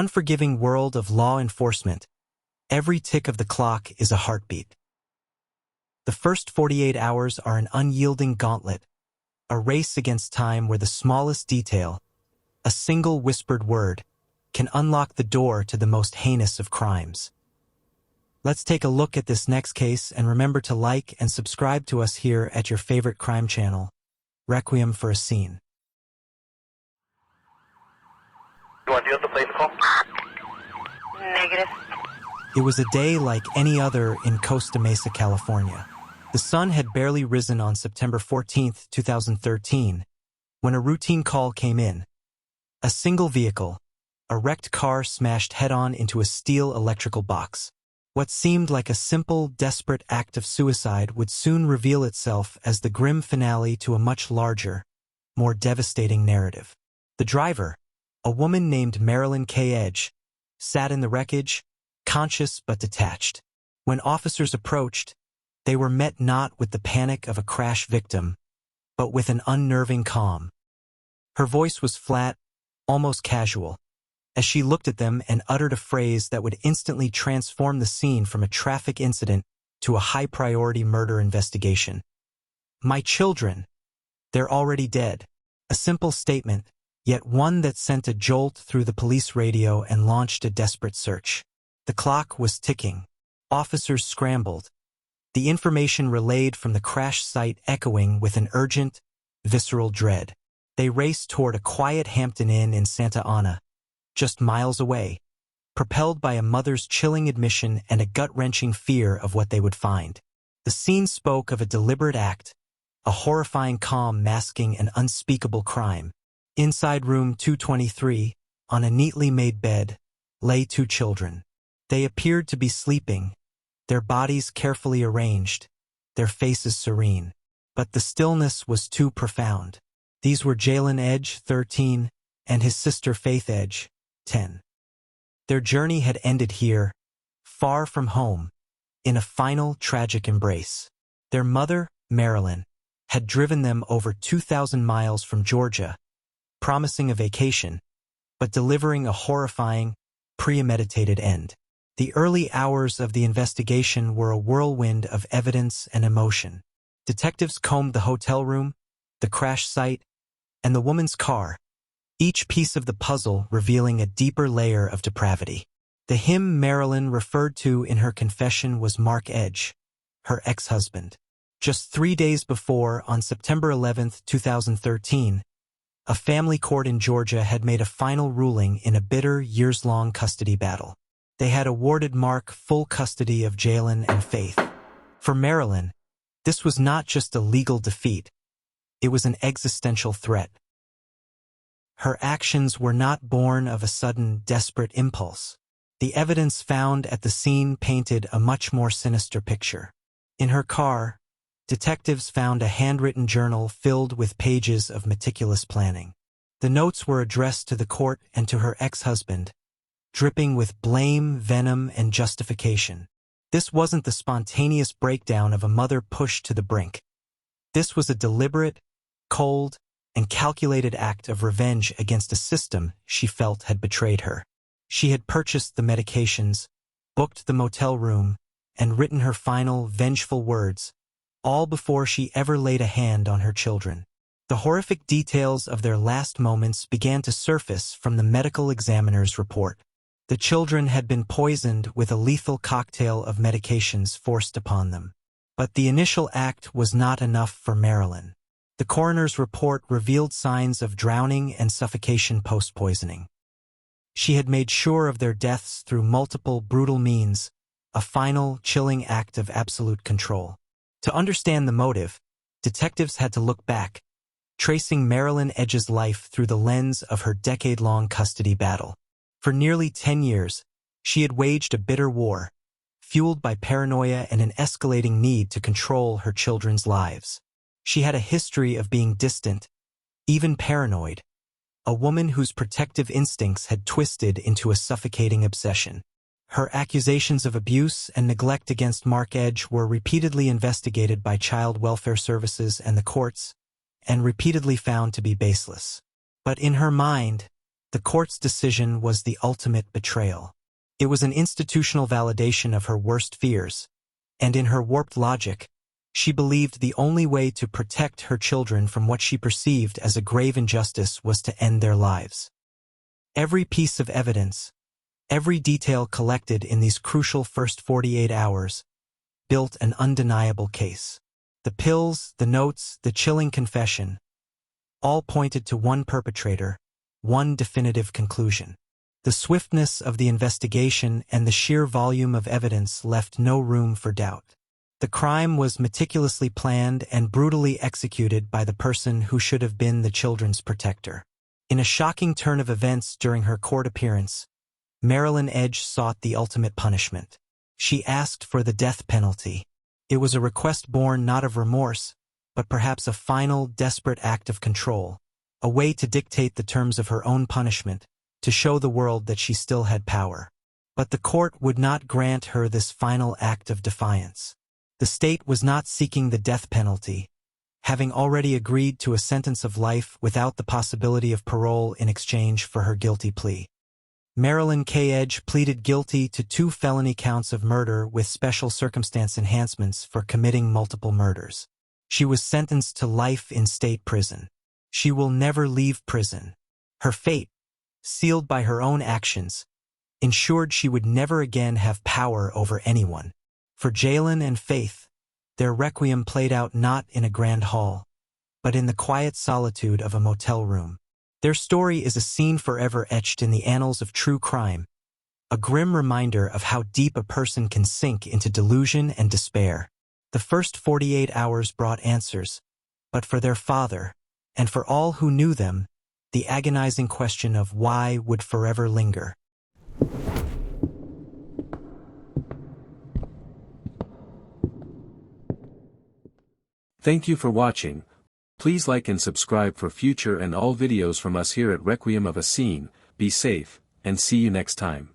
unforgiving world of law enforcement, every tick of the clock is a heartbeat. The first 48 hours are an unyielding gauntlet, a race against time where the smallest detail, a single whispered word, can unlock the door to the most heinous of crimes. Let's take a look at this next case, and remember to like and subscribe to us here at your favorite crime channel, Requiem for a Scene. You want to deal with the plate call? Negative. It was a day like any other in Costa Mesa, California. The sun had barely risen on September 14, 2013, when a routine call came in. A single vehicle, a wrecked car, smashed head-on into a steel electrical box. What seemed like a simple, desperate act of suicide would soon reveal itself as the grim finale to a much larger, more devastating narrative. The driver, a woman named Marilyn Kay Edge, sat in the wreckage, conscious but detached. When officers approached, they were met not with the panic of a crash victim, but with an unnerving calm. Her voice was flat, almost casual, as she looked at them and uttered a phrase that would instantly transform the scene from a traffic incident to a high-priority murder investigation. "My children, they're already dead." A simple statement, yet one that sent a jolt through the police radio and launched a desperate search. The clock was ticking. Officers scrambled, the information relayed from the crash site echoing with an urgent, visceral dread. They raced toward a quiet Hampton Inn in Santa Ana, just miles away, propelled by a mother's chilling admission and a gut-wrenching fear of what they would find. The scene spoke of a deliberate act, a horrifying calm masking an unspeakable crime. Inside room 223, on a neatly made bed, lay two children. They appeared to be sleeping, their bodies carefully arranged, their faces serene. But the stillness was too profound. These were Jaelen Edge, 13, and his sister Faith Edge, 10. Their journey had ended here, far from home, in a final tragic embrace. Their mother, Marilyn, had driven them over 2,000 miles from Georgia, promising a vacation, but delivering a horrifying, premeditated end. The early hours of the investigation were a whirlwind of evidence and emotion. Detectives combed the hotel room, the crash site, and the woman's car, each piece of the puzzle revealing a deeper layer of depravity. The him Marilyn referred to in her confession was Mark Edge, her ex-husband. Just 3 days before, on September 11, 2013, a family court in Georgia had made a final ruling in a bitter, years-long custody battle. They had awarded Mark full custody of Jaelen and Faith. For Marilyn, this was not just a legal defeat, it was an existential threat. Her actions were not born of a sudden, desperate impulse. The evidence found at the scene painted a much more sinister picture. In her car, detectives found a handwritten journal filled with pages of meticulous planning. The notes were addressed to the court and to her ex-husband, dripping with blame, venom, and justification. This wasn't the spontaneous breakdown of a mother pushed to the brink. This was a deliberate, cold, and calculated act of revenge against a system she felt had betrayed her. She had purchased the medications, booked the motel room, and written her final, vengeful words, all before she ever laid a hand on her children. The horrific details of their last moments began to surface from the medical examiner's report. The children had been poisoned with a lethal cocktail of medications forced upon them. But the initial act was not enough for Marilyn. The coroner's report revealed signs of drowning and suffocation post-poisoning. She had made sure of their deaths through multiple brutal means, a final, chilling act of absolute control. To understand the motive, detectives had to look back, tracing Marilyn Edge's life through the lens of her decade-long custody battle. For nearly 10 years, she had waged a bitter war, fueled by paranoia and an escalating need to control her children's lives. She had a history of being distant, even paranoid, a woman whose protective instincts had twisted into a suffocating obsession. Her accusations of abuse and neglect against Mark Edge were repeatedly investigated by child welfare services and the courts, and repeatedly found to be baseless. But in her mind, The court's decision was the ultimate betrayal. It was an institutional validation of her worst fears, and in her warped logic, she believed the only way to protect her children from what she perceived as a grave injustice was to end their lives. Every piece of evidence, every detail collected in these crucial first 48 hours, built an undeniable case. The pills, the notes, the chilling confession, all pointed to one perpetrator, one definitive conclusion. The swiftness of the investigation and the sheer volume of evidence left no room for doubt. The crime was meticulously planned and brutally executed by the person who should have been the children's protector. In a shocking turn of events during her court appearance, Marilyn Edge sought the ultimate punishment. She asked for the death penalty. It was a request born not of remorse, but perhaps a final, desperate act of control, a way to dictate the terms of her own punishment, to show the world that she still had power. But the court would not grant her this final act of defiance. The state was not seeking the death penalty, having already agreed to a sentence of life without the possibility of parole in exchange for her guilty plea. Marilyn Kay Edge pleaded guilty to 2 felony counts of murder with special circumstance enhancements for committing multiple murders. She was sentenced to life in state prison. She will never leave prison. Her fate, sealed by her own actions, ensured she would never again have power over anyone. For Jaelen and Faith, their requiem played out not in a grand hall, but in the quiet solitude of a motel room. Their story is a scene forever etched in the annals of true crime, a grim reminder of how deep a person can sink into delusion and despair. The first 48 hours brought answers, but for their father, and for all who knew them, the agonizing question of why would forever linger. Thank you for watching. Please like and subscribe for future and all videos from us here at Requiem of a Scene. Be safe, and see you next time.